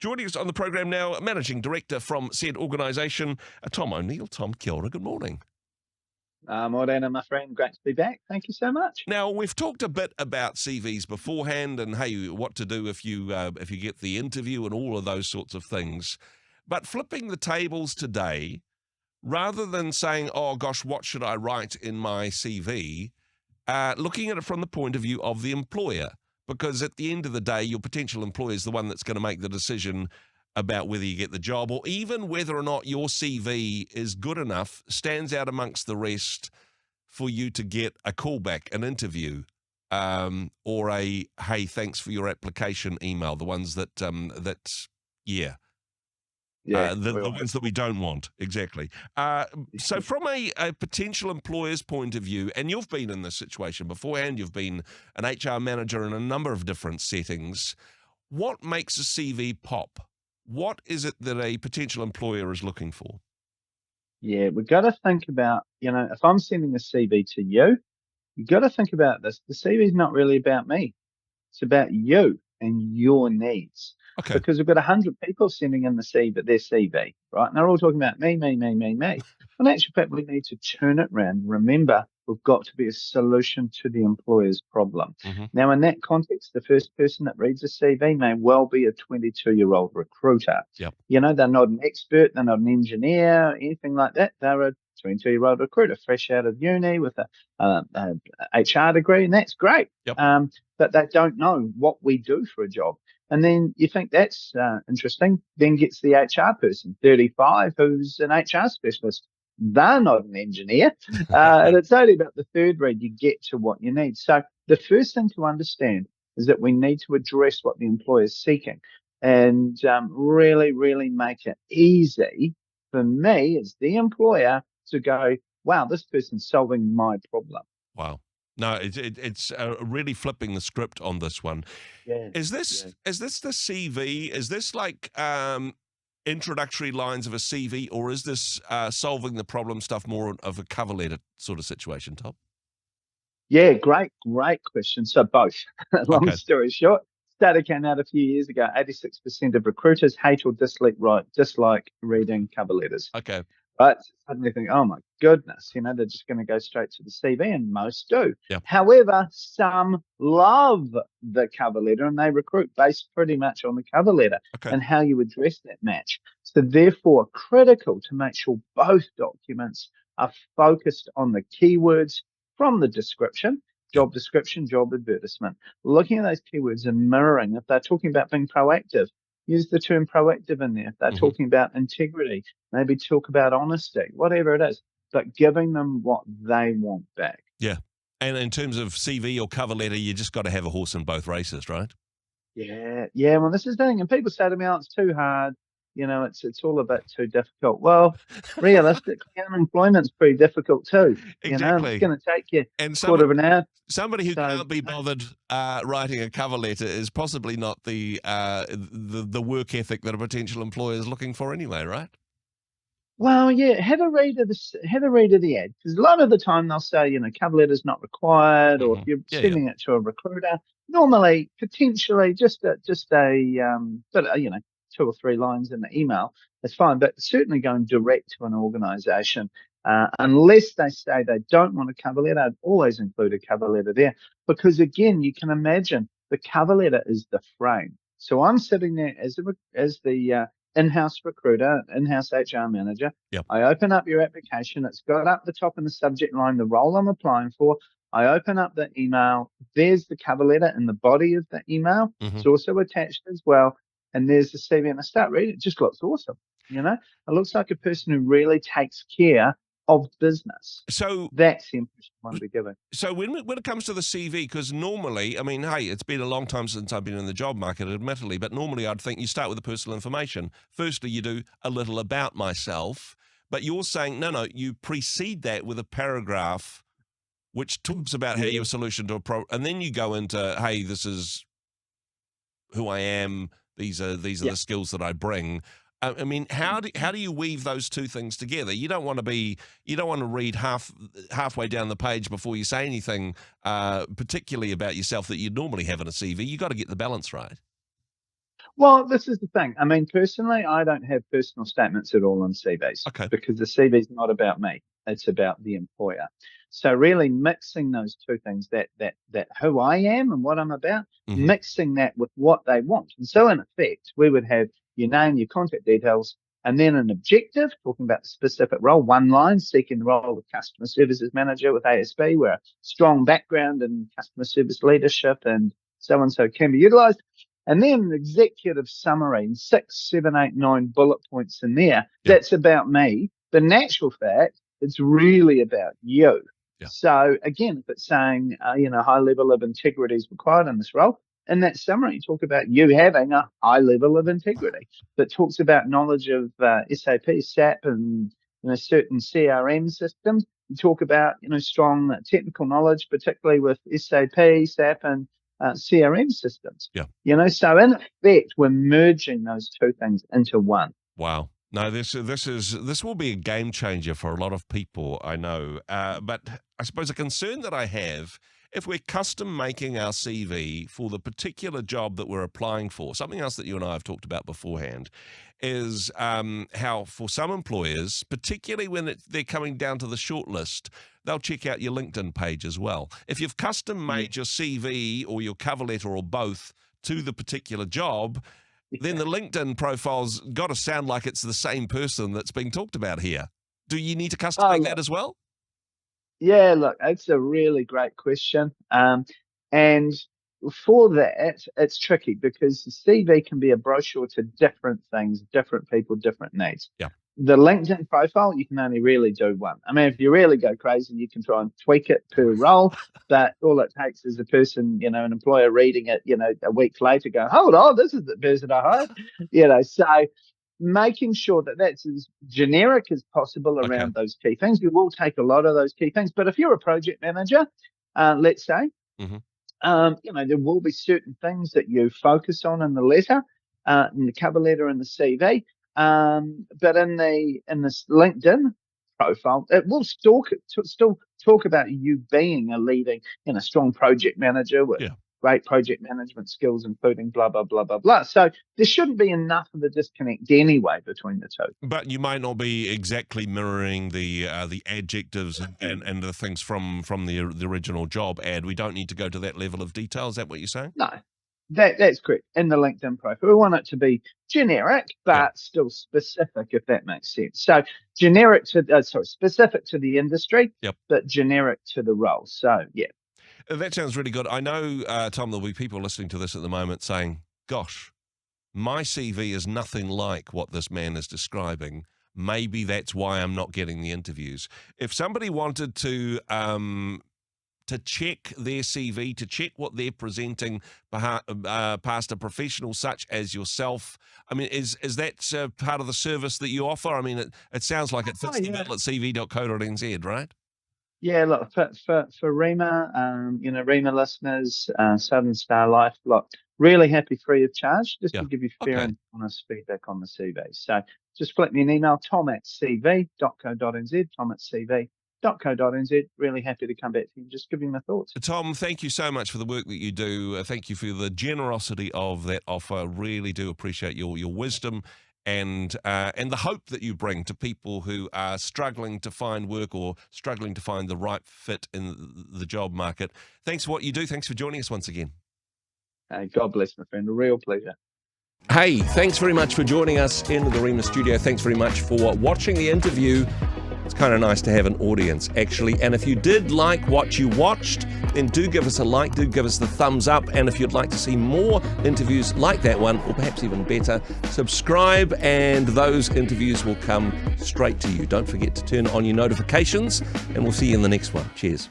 Joining us on the program now, Managing Director from said organisation, Tom O'Neill. Tom, kia ora, good morning. Morena, my friend. Great to be back. Thank you so much. Now, we've talked a bit about CVs beforehand and, hey, what to do if you get the interview and all of those sorts of things. But flipping the tables today, rather than saying, oh, gosh, what should I write in my CV, looking at it from the point of view of the employer, because at the end of the day, your potential employer is the one that's going to make the decision about whether you get the job or even whether or not your CV is good enough, stands out amongst the rest for you to get a callback, an interview, or a, hey, thanks for your application email, the ones that, the ones that we don't want, exactly. So from a potential employer's point of view, and you've been in this situation beforehand, you've been an HR manager in a number of different settings, what makes a CV pop? What is it that a potential employer is looking for? Yeah, we've got to think about, if I'm sending a CV to you, you've got to think about this. The CV is not really about me. It's about you and your needs. Okay. Because we've got 100 people sending in their CV, right? And they're all talking about me. In actual fact, we need to turn it around. Remember, we've got to be a solution to the employer's problem. Mm-hmm. Now, in that context, the first person that reads a CV may well be a 22-year-old recruiter. Yep. They're not an expert, they're not an engineer, anything like that. They're a 22-year-old recruiter, fresh out of uni with a HR degree, and that's great. Yep. But they don't know what we do for a job. And then you think that's interesting, then gets the HR person, 35, who's an HR specialist. They're not an engineer. And it's only about the third read you get to what you need. So the first thing to understand is that we need to address what the employer is seeking and really, really make it easy for me as the employer to go, wow, this person's solving my problem. Wow. No, it's really flipping the script on this one. Yeah. Is this the CV? Is this like introductory lines of a CV, or is this solving the problem stuff more of a cover letter sort of situation, Tom? Yeah, great question. So both. Long Okay. story short, study came out a few years ago. 86% of recruiters hate or dislike reading cover letters. Okay. Right? Suddenly think, oh my goodness, they're just going to go straight to the CV, and most do. Yeah. However, some love the cover letter and they recruit based pretty much on the cover letter and how you address that match. So therefore, critical to make sure both documents are focused on the keywords from the description, job description, job advertisement, looking at those keywords and mirroring. If they're talking about being proactive, use the term proactive in there. If they're talking about integrity, maybe talk about honesty, whatever it is, but giving them what they want back. Yeah. And in terms of CV or cover letter, you just got to have a horse in both races, right? Yeah. Well, this is the thing. And people say to me, oh, it's too hard. It's all a bit too difficult. Well, realistically, unemployment's pretty difficult too. Exactly. It's going to take you and quarter of an hour. Somebody who can't be bothered writing a cover letter is possibly not the work ethic that a potential employer is looking for anyway, right? Well, yeah, have a read of the ad, because a lot of the time they'll say, cover letter's not required, or if you're sending it to a recruiter, normally, potentially, just a 2 or 3 lines in the email, that's fine. But certainly going direct to an organisation, unless they say they don't want a cover letter, I'd always include a cover letter there, because again, you can imagine the cover letter is the frame. So I'm sitting there as the in-house recruiter, in-house HR manager. Yep. I open up your application. It's got up the top in the subject line the role I'm applying for. I open up the email. There's the cover letter in the body of the email. It's also attached as well. And there's the CV, and I start reading. It just looks awesome. It looks like a person who really takes care of business. So that's the impression I want to be giving. So when it comes to the CV, because normally, I mean, hey, it's been a long time since I've been in the job market, admittedly, but normally I'd think you start with the personal information. Firstly, you do a little about myself, but you're saying, no, you precede that with a paragraph which talks about how your solution to a problem, and then you go into, hey, this is who I am, these are the skills that I bring. I mean, how do you weave those two things together? You don't want to read halfway down the page before you say anything, particularly about yourself that you'd normally have in a CV. You got to get the balance right. Well, this is the thing. I mean, personally, I don't have personal statements at all on CVs Okay. because the CV is not about me. It's about the employer. So really mixing those two things, that who I am and what I'm about, Mm-hmm. mixing that with what they want. And so in effect, we would have your name, your contact details, and then an objective talking about the specific role, one line, seeking the role of customer services manager with ASB, where a strong background in customer service leadership and so can be utilized. And then an executive summary and 6, 7, 8, 9 bullet points in there. Yep. That's about me. But in actual fact, it's really about you. Yeah. So again, if it's saying, high level of integrity is required in this role, in that summary, talk about you having a high level of integrity that talks about knowledge of SAP, SAP, and certain CRM systems. You talk about strong technical knowledge, particularly with SAP, SAP, and CRM systems. Yeah. So in effect, we're merging those two things into one. Wow. No, this will be a game changer for a lot of people, I know. But I suppose a concern that I have, if we're custom making our CV for the particular job that we're applying for, something else that you and I have talked about beforehand, is how for some employers, particularly when they're coming down to the shortlist, they'll check out your LinkedIn page as well. If you've custom made your CV or your cover letter or both to the particular job, then the LinkedIn profile's got to sound like it's the same person that's being talked about here. Do you need to custom make that as well? Yeah, look, it's a really great question. And for that, it's tricky because the CV can be a brochure to different things, different people, different needs. Yeah. The LinkedIn profile, you can only really do one. I mean, if you really go crazy, you can try and tweak it per role, but all it takes is a person, an employer reading it, a week later go, hold on, this is the person I hired. So making sure that that's as generic as possible around those key things. We will take a lot of those key things, but if you're a project manager, let's say, there will be certain things that you focus on in the letter, in the cover letter and the CV. But in this LinkedIn profile, it will still talk about you being a leading, strong project manager with great project management skills, including blah, blah, blah, blah, blah. So there shouldn't be enough of a disconnect anyway between the two. But you might not be exactly mirroring the adjectives and the things from the original job ad. We don't need to go to that level of detail. Is that what you're saying? No. That's correct. In the LinkedIn profile, we want it to be generic, but still specific, if that makes sense. So specific to the industry, but generic to the role. So, yeah. That sounds really good. I know, Tom, there'll be people listening to this at the moment saying, gosh, my CV is nothing like what this man is describing. Maybe that's why I'm not getting the interviews. If somebody wanted to check their CV, to check what they're presenting past a professional such as yourself, I mean, is that part of the service that you offer? I mean, it sounds like it fits the bill at cv.co.nz, right? Yeah, look, for Rhema, Rhema listeners, Southern Star Life, look, really happy free of charge, just to give you fair and honest feedback on the CV. So just flick me an email, tom@cv.co.nz, tom@cv.co.nz. Really happy to come back to you and just give you my thoughts. Tom, thank you so much for the work that you do. Thank you for the generosity of that offer. Really do appreciate your wisdom and the hope that you bring to people who are struggling to find work or struggling to find the right fit in the job market. Thanks for what you do. Thanks for joining us once again. God bless, my friend. A real pleasure. Hey, thanks very much for joining us in the Rhema studio. Thanks very much for watching the interview. It's kind of nice to have an audience, actually. And if you did like what you watched, then do give us a like, do give us the thumbs up. And if you'd like to see more interviews like that one, or perhaps even better, subscribe and those interviews will come straight to you. Don't forget to turn on your notifications, and we'll see you in the next one. Cheers.